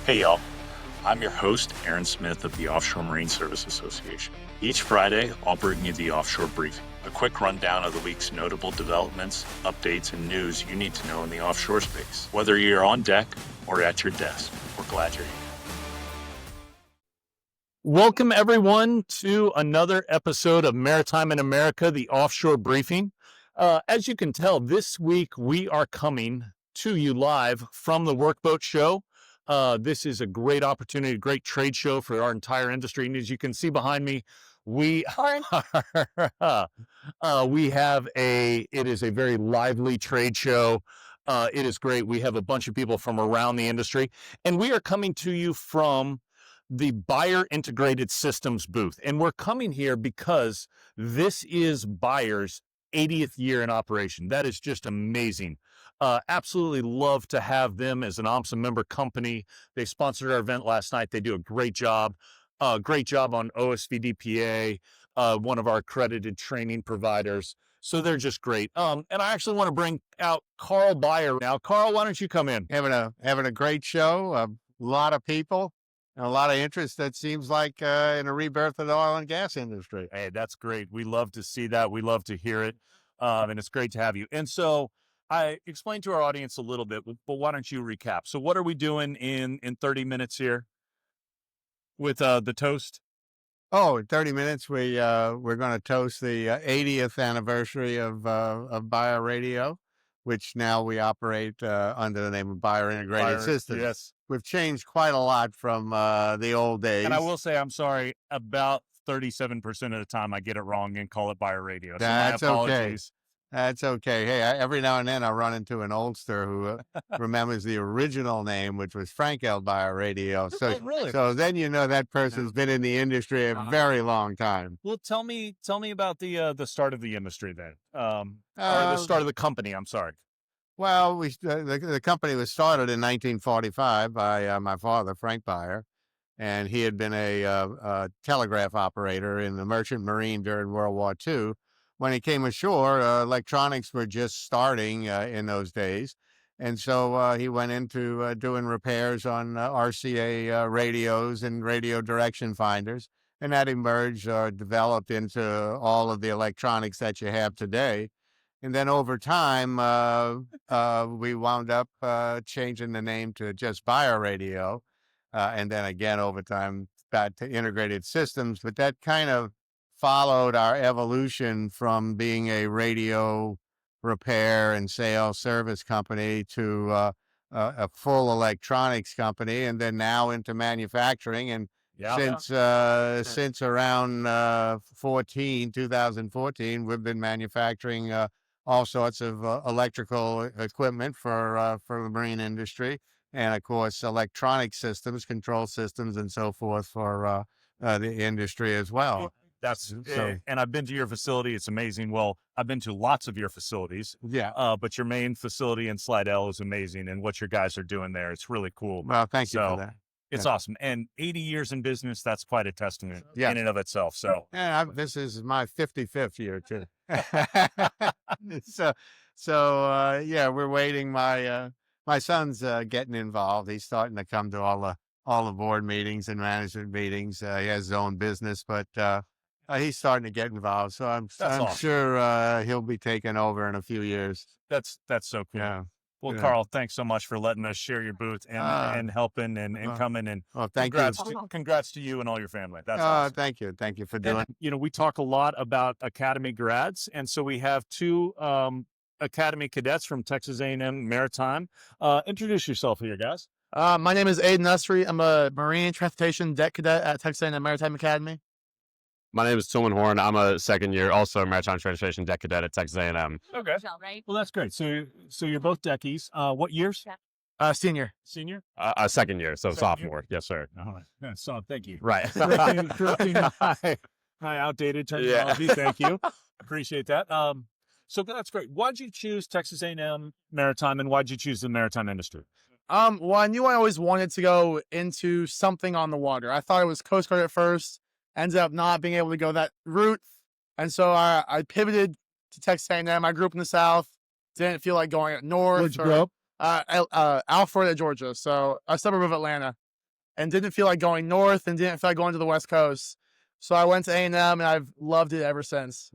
Hey y'all, I'm your host, Aaron Smith of the Offshore Marine Service Association. Each Friday, I'll bring you the Offshore Briefing, a quick rundown of the week's notable developments, updates, and news you need to know in the offshore space. Whether you're on deck or at your desk, we're glad you're here. Welcome everyone to another episode of Maritime in America, the Offshore Briefing. As you can tell, this week we are coming to you live from the WorkBoat Show. This is a great opportunity, a great trade show for our entire industry. And as you can see behind me, it is a very lively trade show. It is great. We have a bunch of people from around the industry, and we are coming to you from the Buyer Integrated Systems booth. And we're coming here because this is Buyer's 80th year in operation. That is just amazing. Absolutely love to have them as an OMSA member company. They sponsored our event last night. They do a great job. Great job on OSVDPA, one of our accredited training providers. So they're just great. And I actually want to bring out Carl Buyer now. Carl, why don't you come in? Having a great show, a lot of people, and a lot of interest that seems like in a rebirth of the oil and gas industry. Hey, that's great. We love to see that. We love to hear it. And it's great to have you. And so I explained to our audience a little bit, but why don't you recap? So what are we doing in 30 minutes here with the toast? Oh, in 30 minutes, we're going to toast the 80th anniversary of Buyer Radio, which now we operate under the name of Buyer Integrated Systems. Yes. We've changed quite a lot from the old days. And I will say, I'm sorry, about 37% of the time I get it wrong and call it Buyer Radio. So That's my apologies. Okay. That's okay. Hey, every now and then I run into an oldster who remembers the original name, which was Frank L. Buyer Radio. So, really? So then you know that person's been in the industry a very long time. Well, tell me about the start of the industry then, or the start of the company. I'm sorry. Well, the company was started in 1945 by my father, Frank Buyer, and he had been a telegraph operator in the Merchant Marine during World War II. When he came ashore, electronics were just starting in those days. And so he went into doing repairs on RCA radios and radio direction finders. And that emerged or developed into all of the electronics that you have today. And then over time, we wound up changing the name to just Buyer Radio. And then again, over time, got to Integrated Systems. But that kind of followed our evolution from being a radio repair and sales service company to a full electronics company, and then now into manufacturing. And since around 2014, we've been manufacturing all sorts of electrical equipment for the marine industry, and of course electronic systems, control systems, and so forth for the industry as well. That's so, and I've been to your facility. It's amazing. Well, I've been to lots of your facilities. Yeah. But your main facility in Slidell is amazing, and what your guys are doing there, it's really cool. Well, thank you for that. It's awesome. And 80 years in business, that's quite a testament in and of itself. So yeah, this is my 55th year too. Yeah, we're waiting. My son's getting involved. He's starting to come to all the board meetings and management meetings. He has his own business, but he's starting to get involved. So I'm awesome. Sure he'll be taking over in a few years. That's so cool. Yeah. Well, Carl, thanks so much for letting us share your booth and helping and coming. And thank you. Congrats to you and all your family. That's awesome. Thank you. Thank you for doing it. We talk a lot about Academy grads. And so we have two Academy cadets from Texas A&M Maritime. Introduce yourself here, guys. My name is Aiden Nusri. I'm a Marine Transportation Deck Cadet at Texas A&M Maritime Academy. My name is Tillman Horn. I'm a second year, also a Maritime Transportation Deck Cadet at Texas A&M. Okay. Well, that's great. So you're both deckies. What years? Senior. Senior? Second year, so sophomore. Yes, sir. Yeah, so thank you. Right. Hi, outdated terminology. Yeah. Thank you. Appreciate that. So that's great. Why'd you choose Texas A&M Maritime, and why'd you choose the maritime industry? Well, I knew I always wanted to go into something on the water. I thought it was Coast Guard at first. Ended up not being able to go that route. And so I pivoted to Texas A&M. I grew up in the South. Didn't feel like going north. Where'd you grow up? Alpharetta, Georgia. So a suburb of Atlanta. and didn't feel like going north and didn't feel like going to the West Coast. So I went to A&M, and I've loved it ever since.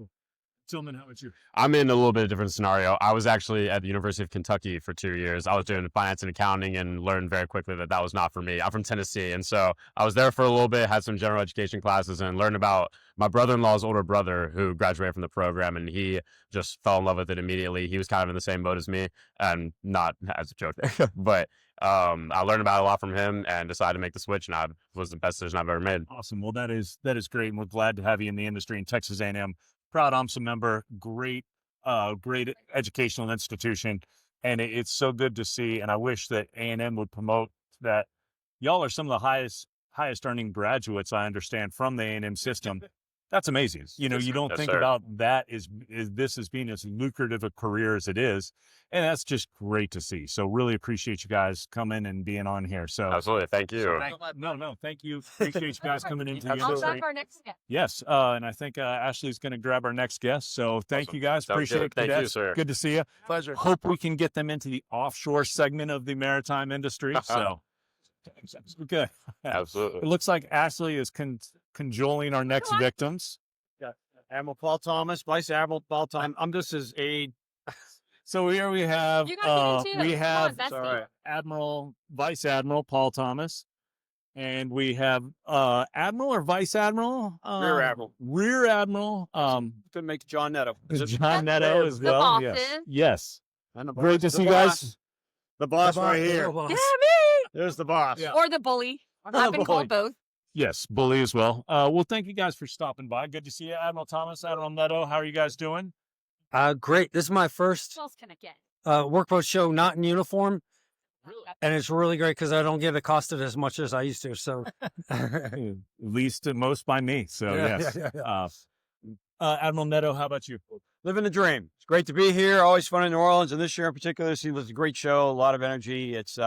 Tillman, how about you? I'm in a little bit different scenario. I was actually at the University of Kentucky for 2 years. I was doing finance and accounting and learned very quickly that was not for me. I'm from Tennessee. And so I was there for a little bit, had some general education classes, and learned about my brother-in-law's older brother who graduated from the program, and he just fell in love with it immediately. He was kind of in the same boat as me, and not as a joke, but I learned about it a lot from him and decided to make the switch, and it was the best decision I've ever made. Awesome. Well, that is great, and we're glad to have you in the industry in Texas A&M. Proud OMSA member, great educational institution, and it's so good to see. And I wish that A&M would promote that. Y'all are some of the highest earning graduates, I understand, from the A&M system. That's amazing. You know, you don't Yes, think sir. about that is this as being as lucrative a career as it is, and that's just great to see. So really appreciate you guys coming and being on here. So Absolutely. Thank you. thank you. Appreciate you guys coming into the I'll industry. grab our next guest. Yes, and I think Ashley's going to grab our next guest. So thank Awesome. you guys. Sounds Appreciate good. it. Thank you, cadets. sir. Good to see you. Pleasure. Hope we can get them into the offshore segment of the maritime industry. So good. It Absolutely. looks like Ashley is cajoling our next Come on. victims. Admiral Paul Thomas, Vice Admiral Paul Thomas. I'm just his aide. So here we have You gotta get into it. Come on, that's all the- right. Vice Admiral Paul Thomas, and we have Admiral or Vice Admiral, Rear Admiral. Rear Admiral, Couldn't make John Netto. John Netto as The well. Yes, bosses. yes. And the Great to boss- see you the guys. boss. The boss right here. Yeah, me. There's the boss. Yeah. Or the bully. I've been called both. Yes, bully as well. Well, thank you guys for stopping by. Good to see you, Admiral Thomas, Admiral Netto. How are you guys doing? Great. This is my first What else can I get? workboat show not in uniform, and it's really great because I don't get accosted as much as I used to. So, At least most by me. So Yeah, yes. yeah. Admiral Netto, how about you? Living the dream. It's great to be here. Always fun in New Orleans. And this year in particular, this was a great show. A lot of energy. It's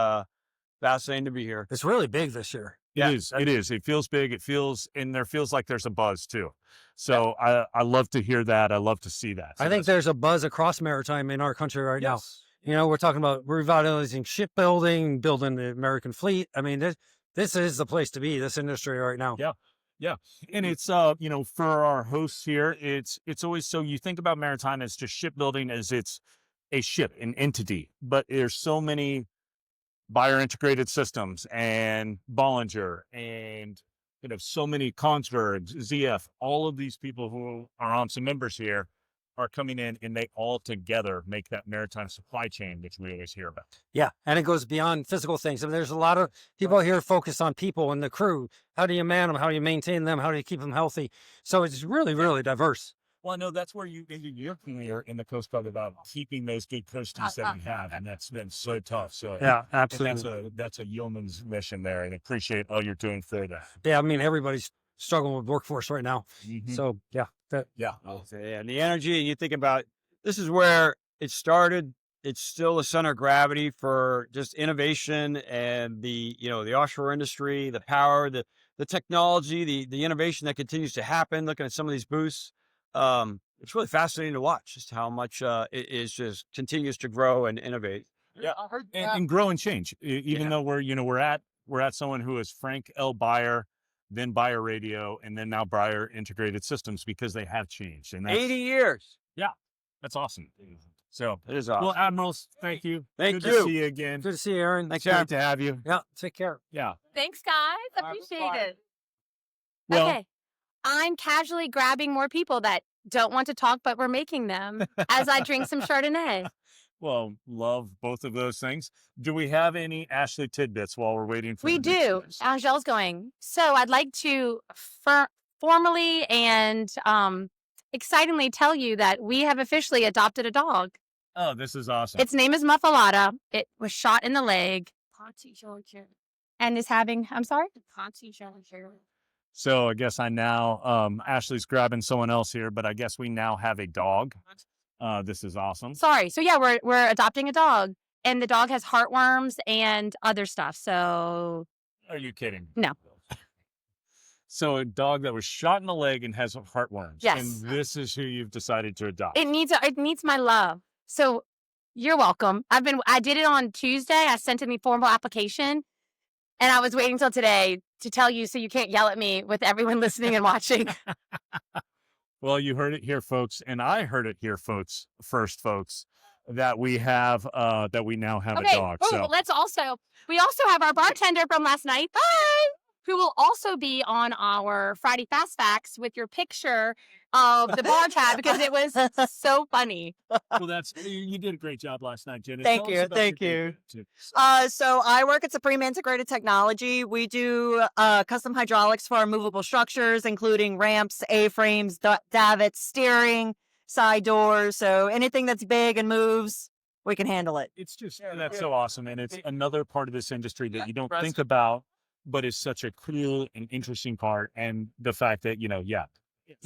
fascinating to be here. it's really big this year. Yeah, It is. It is. It feels big. It feels, and there feels like there's a buzz too. So I love to hear that. I love to see that. So I think there's a buzz across maritime in our country right now. Yes. You know, we're talking about revitalizing shipbuilding, building the American fleet. I mean, this is the place to be. This industry right now. Yeah. And it's you know, for our hosts here, it's always, so you think about maritime as just shipbuilding as it's a ship, an entity, but there's so many buyer integrated systems and Bollinger and you know so many Kongsberg, ZF, all of these people who are on some members here are coming in, and they all together make that maritime supply chain, which we always hear about. Yeah, and it goes beyond physical things. I mean, there's a lot of people here focused on people and the crew. How do you man them? How do you maintain them? How do you keep them healthy? So it's really, really diverse. Well, I know that's where you're familiar in the Coast Guard about keeping those good coasties that we have, and that's been so tough. So Yeah, and absolutely. that's a yeoman's mission there, and appreciate all you're doing for that. Yeah, I mean, everybody's struggling with workforce right now. So yeah, Yeah. Yeah, and the energy, and you think about this is where it started. It's still a center of gravity for just innovation and the offshore industry, the power, the technology, the innovation that continues to happen. Looking at some of these booths, it's really fascinating to watch just how much it is just continues to grow and innovate. Yeah, and grow and change. Even though we're at someone who is Frank L. Beyer, then Beyer Radio, and then now Beyer Integrated Systems, because they have changed, and that's 80 years. that's awesome. So, It is awesome. well, Admirals, thank you. Thank Good you. to see you again. good to see you, Aaron. Thanks, Great Aaron. to have you. Yeah, take care. Yeah. Thanks, guys. All right, Appreciate bye. it. Well, Okay. I'm casually grabbing more people that don't want to talk, but we're making them as I drink some Chardonnay. well, love both of those things. Do we have any Ashley tidbits while we're waiting for? We the next do. guest? Angel's going. So I'd like to formally and excitingly tell you that we have officially adopted a dog. Oh, this is awesome. Its name is Muffalata. It was shot in the leg and is having, I'm sorry? So I guess I now, Ashley's grabbing someone else here, but I guess we now have a dog. This is awesome. Sorry. So yeah, we're adopting a dog, and the dog has heartworms and other stuff. So Are you kidding? No. So a dog that was shot in the leg and has heartworms. Yes. And this is who you've decided to adopt. it needs my love. So you're welcome. I did it on Tuesday. I sent in the formal application. And I was waiting till today to tell you so you can't yell at me with everyone listening and watching. Well, you heard it here, folks, and I heard it here, folks. First, folks, that we have that we now have a dog. Oh, So we also have our bartender from last night. Hi. Who will also be on our Friday Fast Facts with your picture of the bar tab because it was so funny. well, you did a great job last night, Jenna. Thank Tell us you, about thank your you. day. So I work at Supreme Integrated Technology. We do custom hydraulics for our movable structures, including ramps, A-frames, davits, steering, side doors. So anything that's big and moves, we can handle it. It's just that's so awesome, and it's another part of this industry that you don't think about, but is such a cool and interesting part. And the fact that you're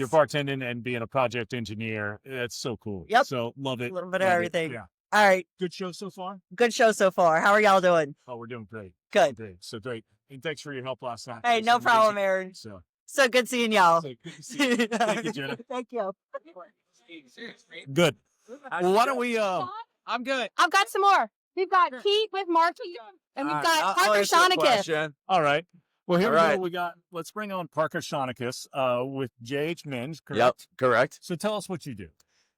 bartending and being a project engineer, that's so cool. Yep. So love it. A little bit of Love it. everything. Yeah. All right. Good show so far. Good show so far. How are y'all doing? Oh, we're doing great. Good. Great. So great. And thanks for your help last night. Hey, It's no problem, amazing. Aaron. So So good seeing y'all. good to see you. Thank you, Jenna. Thank you. Good. Well, why don't we? I'm good. I've got some more. We've got Pete with Marky, and we've got Parker Shawnekis. All right. Well, here All we go. right. We got. Let's bring on Parker Shawnekis with JH Men's. Correct? Yep, correct. So tell us what you do.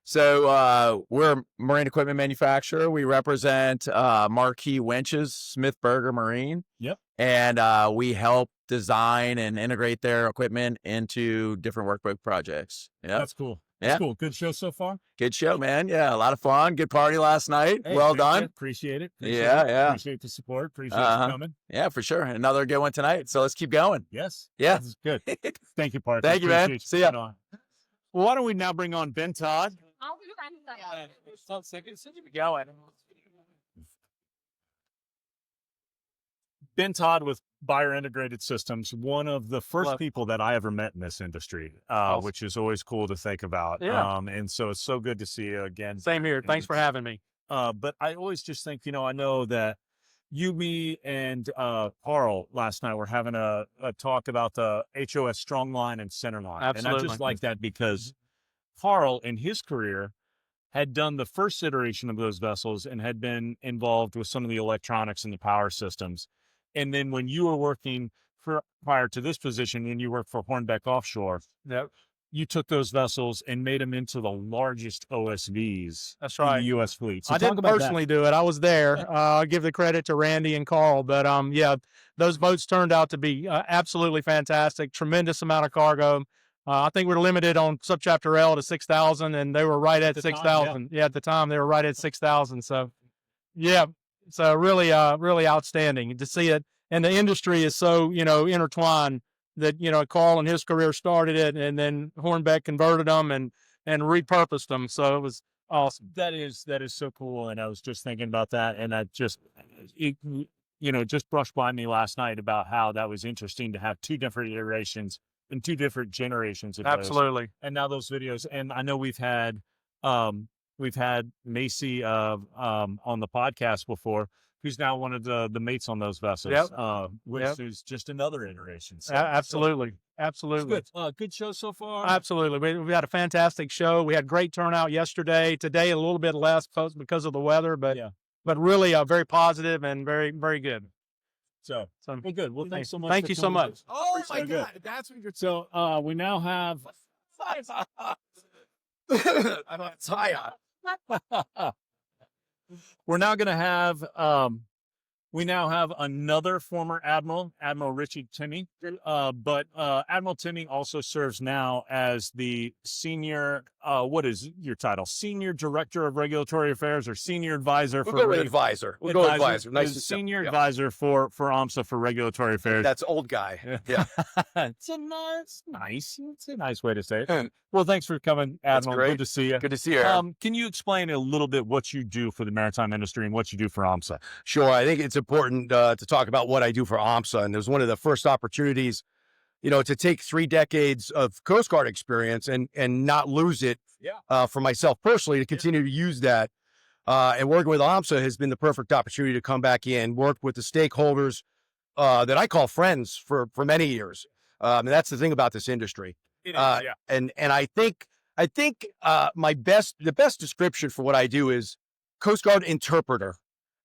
So we're a marine equipment manufacturer. We represent Marquee Winches, Smith Berger Marine. Yep. And we help design and integrate their equipment into different workboat projects. Yeah. That's cool. Yeah. That's cool. Good show so far. Good show, man. Yeah, a lot of fun. Good party last night. Hey, well thank done. you. Appreciate it. Yeah. Appreciate the support. Appreciate you Uh-huh. coming. Yeah, for sure. Another good one tonight. So let's keep going. Yes. Yeah. This is good. Thank you, Parker. Thank you, man. Appreciate See ya. coming on. Well, why don't we now bring on Ben Todd? I'll be right Going. Ben Todd with Buyer Integrated Systems, one of the first people that I ever met in this industry, which is always cool to think about. Yeah. And so it's so good to see you again. Same here. Thanks for having me. But I always just think, I know that you, me, and Carl last night were having a talk about the HOS Strong Line and Center Line. And I Absolutely. just like that because Carl, in his career, had done the first iteration of those vessels and had been involved with some of the electronics and the power systems. And then when you were working prior to this position, when you worked for Hornbeck Offshore, you took those vessels and made them into the largest OSVs That's in right. the U.S. fleet. So I talk didn't about that. personally do it. I was there. I'll give the credit to Randy and Carl. But yeah, those boats turned out to be absolutely fantastic. Tremendous amount of cargo. I think we're limited on subchapter L to 6,000, and they were right at At the time, 6,000. Yeah, at the time they were right at 6,000. So, yeah, so really, really outstanding to see it. And the industry is so intertwined that Carl in his career started it, and then Hornbeck converted them and repurposed them. So it was awesome. That is so cool. And I was just thinking about that, and I just just brushed by me last night about how that was interesting to have two different iterations and two different generations of those. Absolutely. And now those videos, and I know we've had Macy on the podcast before, who's now one of the mates on those vessels. Which is just another iteration. So, Absolutely. Absolutely. good. Good show so far. Absolutely. We had a fantastic show. We had great turnout yesterday. Today, a little bit less because of the weather, but really very positive and very, very good. So well, good. Well, thanks so much. Thank for you so coming much. on. Oh So my good. God, that's what you're. So we now have I'm on tire. we're now going to have we now have another former Admiral Richie Timmey. But Admiral Timmey also serves now as the senior, what is your title? Senior Director of Regulatory Affairs or Senior Advisor We'll for go with advisor. We'll go with advisor. Nice He's to Senior yeah. Advisor for OMSA for Regulatory Affairs. That's old guy. Yeah. It's a nice way to say it. Well, thanks for coming, Admiral. great. Good to see you. Good to see you. Aaron. Can you explain a little bit what you do for the maritime industry and what you do for OMSA? Sure. I think it's important to talk about what I do for OMSA. And it was one of the first opportunities, to take 3 decades of Coast Guard experience and not lose it for myself personally, to continue to use that. And working with OMSA has been the perfect opportunity to come back in, work with the stakeholders that I call friends for many years. And that's the thing about this industry. It is, And I think the best description for what I do is Coast Guard interpreter,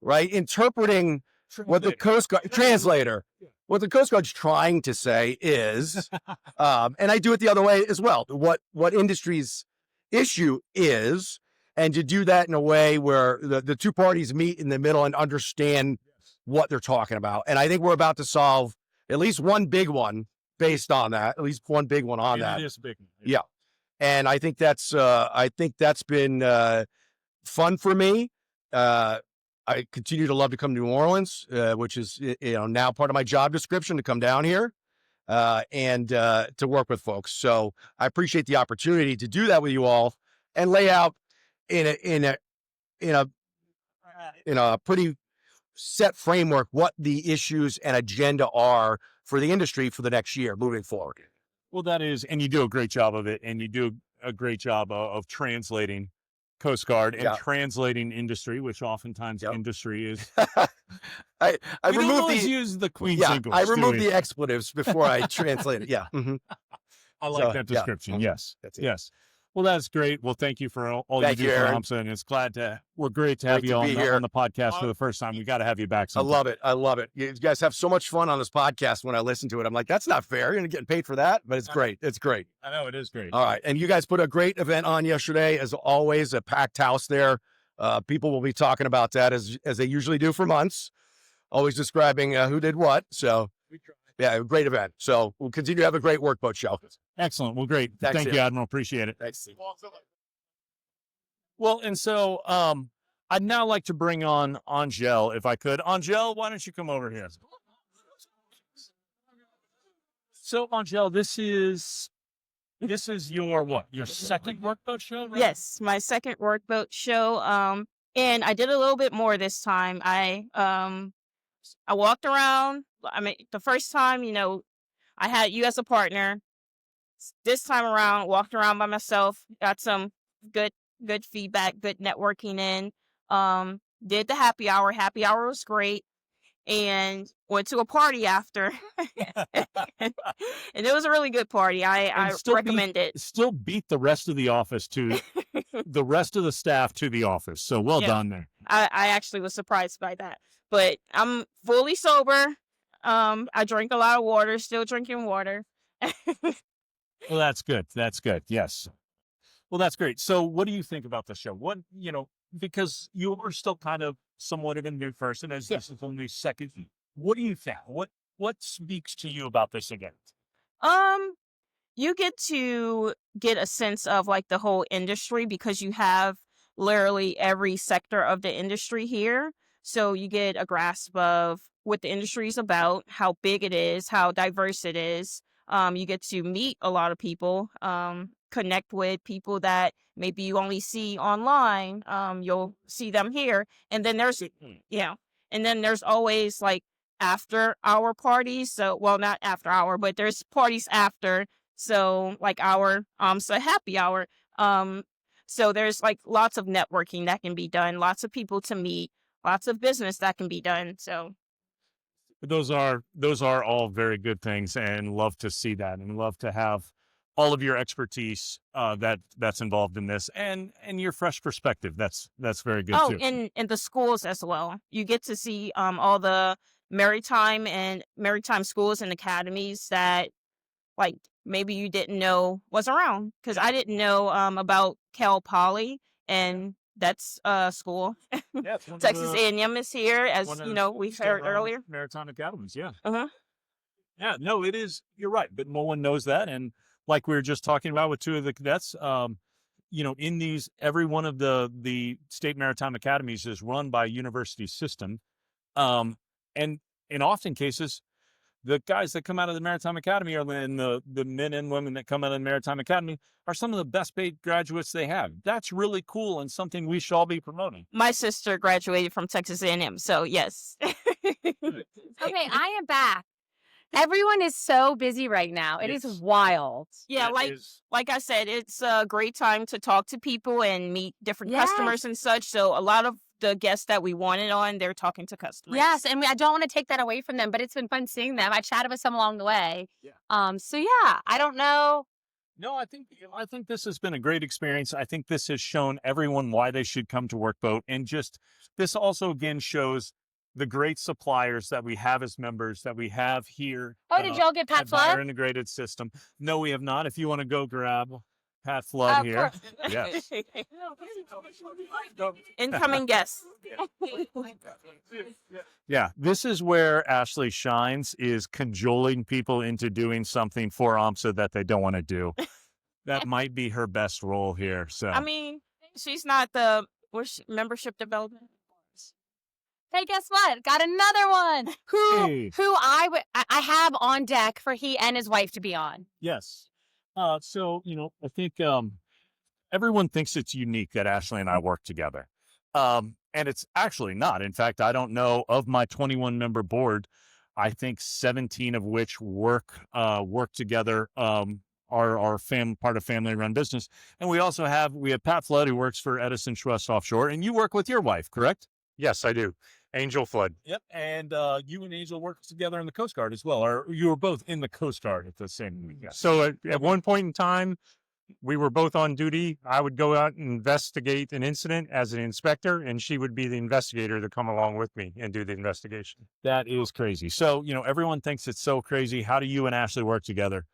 right? Interpreting what the Coast Guard translator, what the Coast Guard's trying to say is, and I do it the other way as well, what industry's issue is, and to do that in a way where the two parties meet in the middle and understand what they're talking about. And I think we're about to solve at least one big one based on that, at least one big one on that. It is a big one. Yeah. And I think that's been fun for me. I continue to love to come to New Orleans, which is now part of my job description to come down here and to work with folks. So I appreciate the opportunity to do that with you all and lay out in a pretty set framework what the issues and agenda are for the industry for the next year moving forward. Well, that is, and you do a great job of it, and you do a great job of translating Coast Guard and translating industry, which oftentimes industry is. I we don't removed always use the Queen's English. I removed the expletives before I translate it. Yeah. Mm-hmm. I like that description. Yes. Yes. Well, that's great. Well, thank you for all you do for OMSA, and it's we're great to have you on the podcast for the first time. We got to have you back sometime. I love it. I love it. You guys have so much fun on this podcast. When I listen to it, I'm like, that's not fair. You're getting paid for that, but it's great. It's great. I know it is great. All right. And you guys put a great event on yesterday. As always, a packed house there. People will be talking about that as they usually do for months, always describing who did what. So yeah, a great event. So we'll continue to have a great workboat show. Excellent. Well, great. Thank you, Admiral. Appreciate it. Thanks. Well, and so I'd now like to bring on Angel, if I could. Angel, why don't you come over here? So, Angel, this is your what? Your second workboat show, right? Yes, my second workboat show. And I did a little bit more this time. I walked around. I mean, the first time, I had you as a partner. This time around, walked around by myself, got some good feedback, good networking in. Did the happy hour. Happy hour was great. And went to a party after. And it was a really good party. I recommend it. Still beat the rest of the office to the rest of the staff to the office. So well done there. I actually was surprised by that. But I'm fully sober. I drink a lot of water, still drinking water. Well, that's good. That's good. Yes. Well, that's great. So what do you think about the show? Because you were still kind of somewhat of a new person as this is only second. What do you think? What speaks to you about this event? You get to get a sense of like the whole industry because you have literally every sector of the industry here. So you get a grasp of what the industry is about, how big it is, how diverse it is. You get to meet a lot of people, connect with people that maybe you only see online. You'll see them here. And then there's always like after hour parties. So, well, not after hour, but there's parties after. So like our OMSA happy hour. So there's like lots of networking that can be done, lots of people to meet, lots of business that can be done. So those are all very good things, and love to see that, and love to have all of your expertise that's involved in this, and your fresh perspective. That's very good too. And the schools as well. You get to see all the maritime schools and academies that like maybe you didn't know was around, because I didn't know about Cal Poly, and that's school. Yeah, Texas A&M is here, as we heard earlier. Maritime academies, yeah. Yeah, no, it is. You're right, but no one knows that. And like we were just talking about with two of the cadets, in every one of the state maritime academies is run by a university system, and in often cases, the guys that come out of the Maritime Academy and the men and women that come out of the Maritime Academy are some of the best paid graduates they have. That's really cool and something we should all be promoting. My sister graduated from Texas A&M, so yes. Okay, I am back. Everyone is so busy right now. It is wild. Yeah, like I said, it's a great time to talk to people and meet different customers and such. So a lot of the guests that we wanted on, they're talking to customers. Yes, and I don't want to take that away from them, but it's been fun seeing them. I chatted with some along the way. Yeah. So yeah, I don't know. No, I think this has been a great experience. I think this has shown everyone why they should come to Workboat, and just this also again shows the great suppliers that we have as members that we have here. Oh, did y'all get Pat at Buyer Flood? Integrated System. No, we have not. If you want to go grab Pat Flood Of here. course. Yes. Incoming guests. Yeah, this is where Ashley shines, is cajoling people into doing something for OMSA that they don't want to do. That might be her best role here. So I mean, she's not the membership development. Hey, guess what? Got another one. Hey. Who I have on deck for he and his wife to be on. yes. So, I think everyone thinks it's unique that Ashley and I work together. And it's actually not. In fact, I don't know, of my 21 member board, I think 17 of which work together, are part of family run business. And we have Pat Flood, who works for Edison Trust Offshore, and you work with your wife, correct? Yes, I do. Angel Flood. Yep. And you and Angel work together in the Coast Guard as well, or you were both in the Coast Guard at the same weekend. So at one point in time, we were both on duty. I would go out and investigate an incident as an inspector, and she would be the investigator to come along with me and do the investigation. That is crazy. So, everyone thinks it's so crazy. How do you and Ashley work together?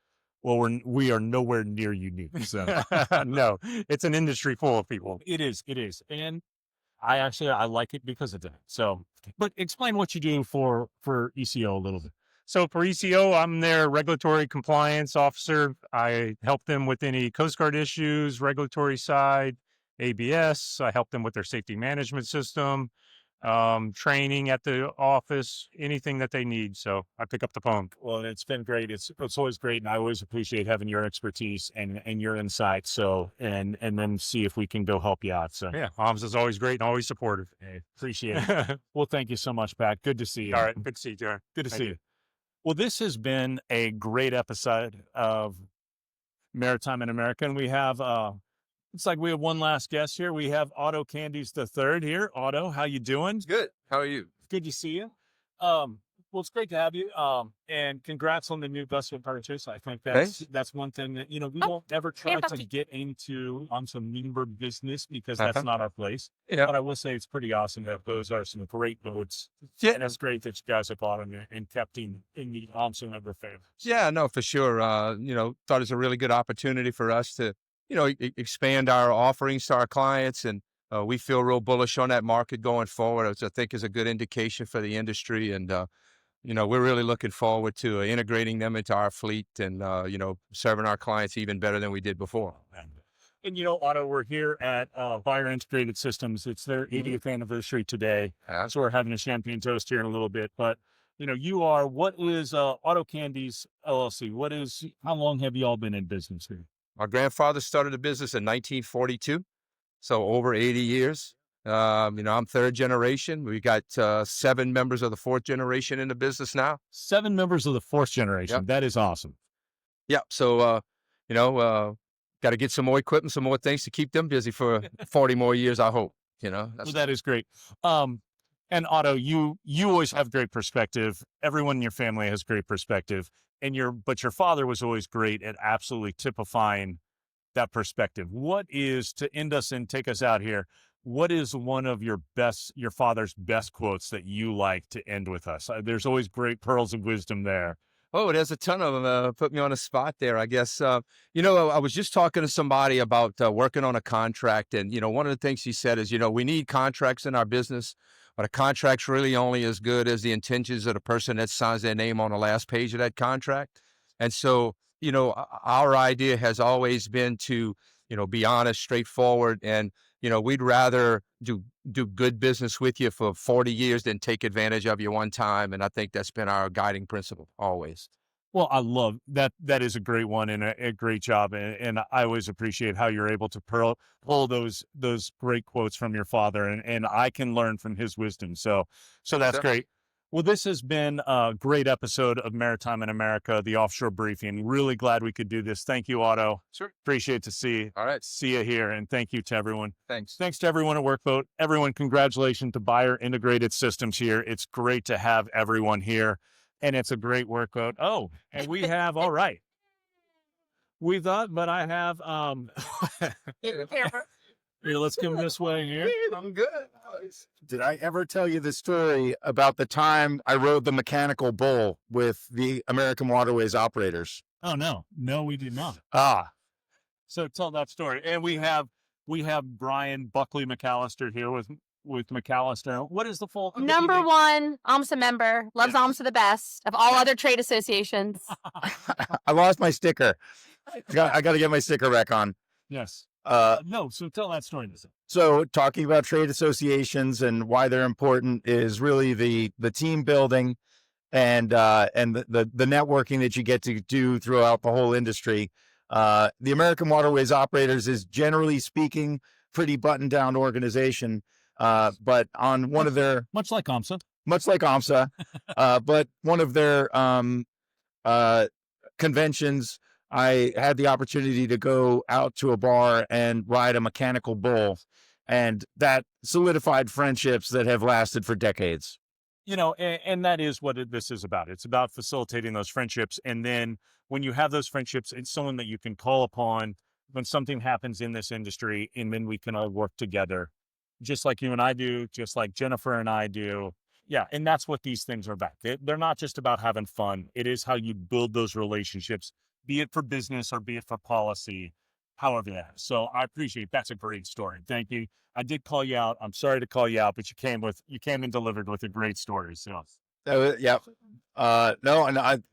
Well, we are nowhere near unique. So No, it's an industry full of people. it is. And I like it because of that. So, but explain what you do for ECO a little bit. So for ECO, I'm their regulatory compliance officer. I help them with any Coast Guard issues, regulatory side, ABS. I help them with their safety management system, training at the office, anything that they need. So I pick up the phone. Well, it's been great. It's always great, and I always appreciate having your expertise and your insight. So and then see if we can go help you out. So Yeah, OMS is always great and always supportive. hey, appreciate it. Well, thank you so much, Pat. Good to see you. All right, good to see you, Jared. Good to Thank see you. Well, this has been a great episode of Maritime in America, and we have it's like we have one last guest here. We have Otto Candies the third here. Otto, how you doing? Good. How are you? Good to see you. Well, it's great to have you. And congrats on the new vessel purchase. I think that's one thing that, we won't ever try to get into on some member business because that's not our place. Yeah. But I will say it's pretty awesome that those are some great boats. Yeah. And it's great that you guys have bought them and kept in the OMSA member family. Yeah, no, for sure. Thought it was a really good opportunity for us to, expand our offerings to our clients. And we feel real bullish on that market going forward, which I think is a good indication for the industry. And, we're really looking forward to integrating them into our fleet and, serving our clients even better than we did before. And, Otto, we're here at Buyer Integrated Systems. It's their 80th anniversary today. So we're having a champagne toast here in a little bit. But, what is Otto Candies LLC? How long have you all been in business here? My grandfather started the business in 1942, so over 80 years. I'm third generation. We got 7 members of the fourth generation in the business now. 7 members of the fourth generation. Yep. That is awesome. Yeah. So, got to get some more equipment, some more things to keep them busy for 40 more years, I hope. Well, that is great. And Otto, you always have great perspective. Everyone in your family has great perspective. But your father was always great at absolutely typifying that perspective. What is, to end us and take us out here, what is one of your father's best quotes that you like to end with us? There's always great pearls of wisdom there. Oh, there's a ton of them. Put me on the spot there, I guess. I was just talking to somebody about working on a contract. And, one of the things he said is, we need contracts in our business, but a contract's really only as good as the intentions of the person that signs their name on the last page of that contract. And so, our idea has always been to, be honest, straightforward. And, we'd rather do good business with you for 40 years than take advantage of you one time. And I think that's been our guiding principle always. Well, I love that. That is a great one and a great job. And I always appreciate how you're able to pull those great quotes from your father, and I can learn from his wisdom. So that's great. Well, this has been a great episode of Maritime in America, the Offshore Briefing. Really glad we could do this. Thank you, Otto. Sure. Appreciate to see you here, and thank you to everyone. Thanks. Thanks to everyone at WorkBoat. Everyone, congratulations to Buyer Integrated Systems here. It's great to have everyone here, and it's a great WorkBoat. Oh, and we have, all right. We thought, but I have, Here, let's come this way here. I'm good. Did I ever tell you the story about the time I rode the mechanical bull with the American Waterways operators? Oh no, we did not. Ah, So tell that story. And we have Brian Buckley McAllister here with McAllister. What is the full Number one OMSA member, loves OMSA the best of all other trade associations. I lost my sticker. I got to get my sticker back on. Yes. Uh, No, so tell that story. So talking about trade associations and why they're important is really the team building and the networking that you get to do throughout the whole industry. The American Waterways Operators is, generally speaking, pretty buttoned down organization. But on one of their Much like OMSA. but one of their conventions, I had the opportunity to go out to a bar and ride a mechanical bull, and that solidified friendships that have lasted for decades. You know, and that is what this is about. It's about facilitating those friendships. And then when you have those friendships, it's someone that you can call upon when something happens in this industry, and then we can all work together, just like you and I do, just like Jennifer and I do. Yeah, and that's what these things are about. They're not just about having fun. It is how you build those relationships, be it for business or be it for policy, however that. So I appreciate that's a great story. Thank you. I did call you out. I'm sorry to call you out, but you came and delivered with a great story. So Yeah. No, and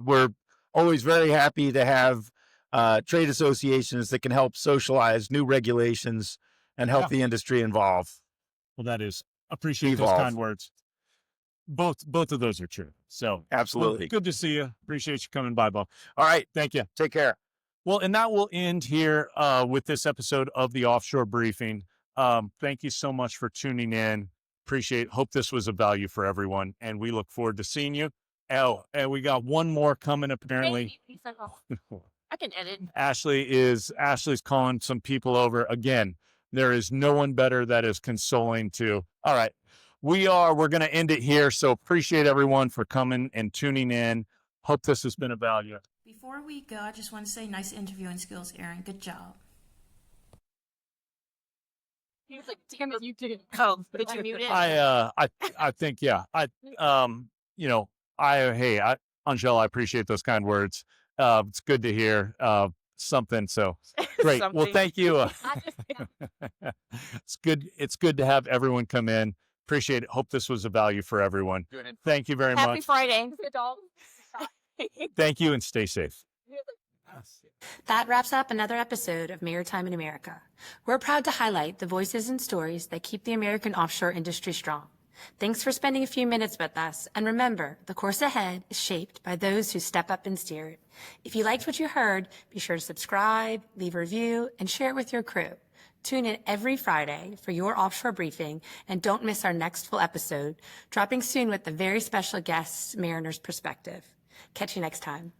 we're always very happy to have trade associations that can help socialize new regulations and help the industry evolve. Well, that is appreciate those kind words. Both of those are true. So Absolutely. Well, good to see you. Appreciate you coming by, Bob. All right. Thank you. Take care. Well, and that will end here with this episode of the Offshore Briefing. Thank you so much for tuning in. Hope this was of value for everyone, and we look forward to seeing you. Oh, and we got one more coming apparently. I can edit. Ashley's calling some people over again. There is no one better that is consoling to. All right. We're going to end it here. So appreciate everyone for coming and tuning in. Hope this has been of value. Before we go, I just want to say nice interviewing skills, Aaron. Good job. He was like, damn it, you did. Oh, did you mute it? I think, yeah. Angela, I appreciate those kind words. It's good to hear something. So great. Well, thank you. It's good to have everyone come in. Appreciate it. Hope this was of value for everyone. Thank you very much. Happy Friday. Thank you and stay safe. That wraps up another episode of Maritime in America. We're proud to highlight the voices and stories that keep the American offshore industry strong. Thanks for spending a few minutes with us, and remember, the course ahead is shaped by those who step up and steer it. If you liked what you heard, be sure to subscribe, leave a review, and share it with your crew. Tune in every Friday for your offshore briefing, and don't miss our next full episode, dropping soon with the very special guest's mariner's perspective. Catch you next time.